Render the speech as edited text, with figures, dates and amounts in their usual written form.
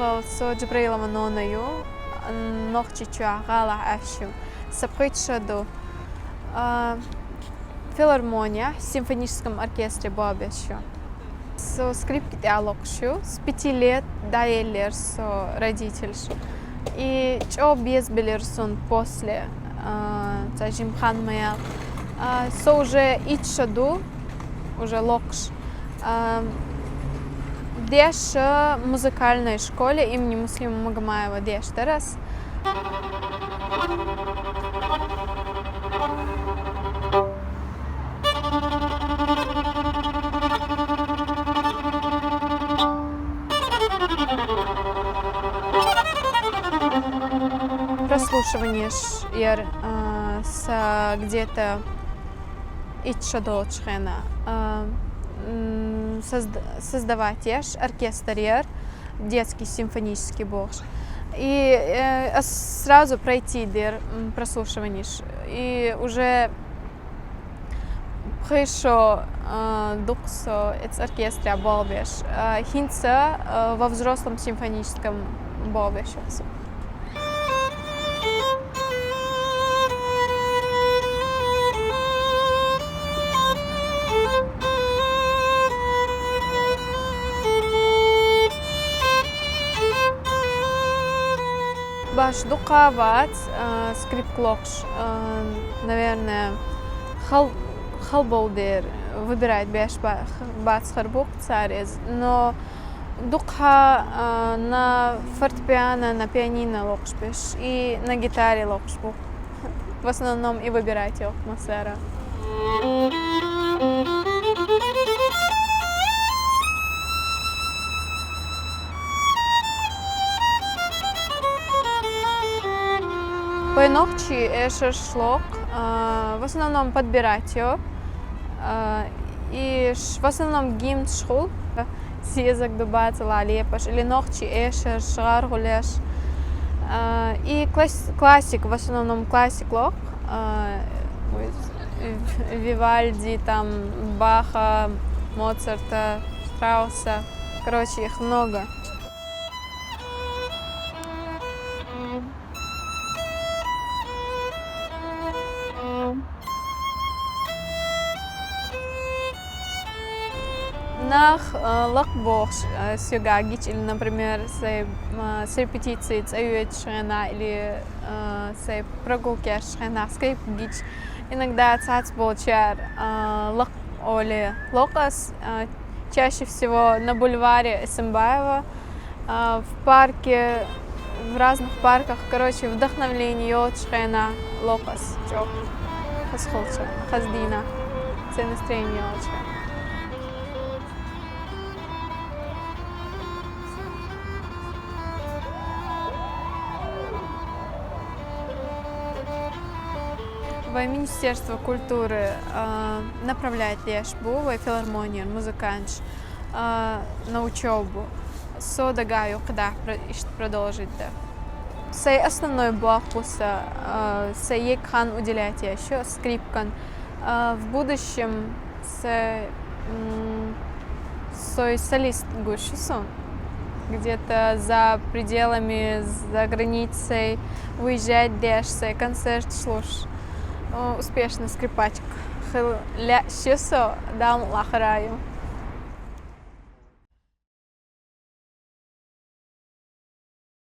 اشتغل سو جبريل منونيو نوختي غالا عاشو سبقيت شدو филармония в симфоническом оркестре Бабешу. Со скрипки диалогшу с 5 лет до елер со родительшу. И чё без белерсун после Джимхан Мэйл. Со уже ичаду, уже локш. Деш в музыкальной школе имени Муслима Магомаева деш тарас. Прослушивание с где-то ичадочхена создавать оркестр, детский симфонический бокс. И сразу пройти прослушивание. И уже хорошо дуксо из оркестра Болбеш. Хинца во взрослом симфоническом Болбеше. Баш дукават скрипклокш, наверное, халболдер выбирает беш бац харбук царез, но дукха на фортепиано, на пианино локш беш и на гитаре локш бук. В основном и выбирайте атмосфера. По ночи шашлок, в основном подбирать его, и в основном гимн шхул, съезок дубац лалепаш, или ночи шар гуляш, и классик, в основном классик лок, Вивальди, там, Баха, Моцарта, Штрауса, короче, их много. Nach лакбокс сюгагич, или, например, с репетицией цаюет шхена, или с прогулки шхена скрипгич. Иногда цацболчар лак или локас, чаще всего на бульваре Эсэмбаева, в парке, в разных парках, короче, вдохновление от шхена локас, чок, хасхолча, хаздина, це настроение очень. Министерство культуры направляет Лешбу в филармонию, музыкант на учебу. Со дагаю, когда продолжить. Сей основной блок пуса, сей хан уделять еще скрипкан. В будущем сой солист гушису, где-то за пределами, за границей выезжать, дешься, концерт слушать. Успешный скрипачек. Ля щесо дам лахараю.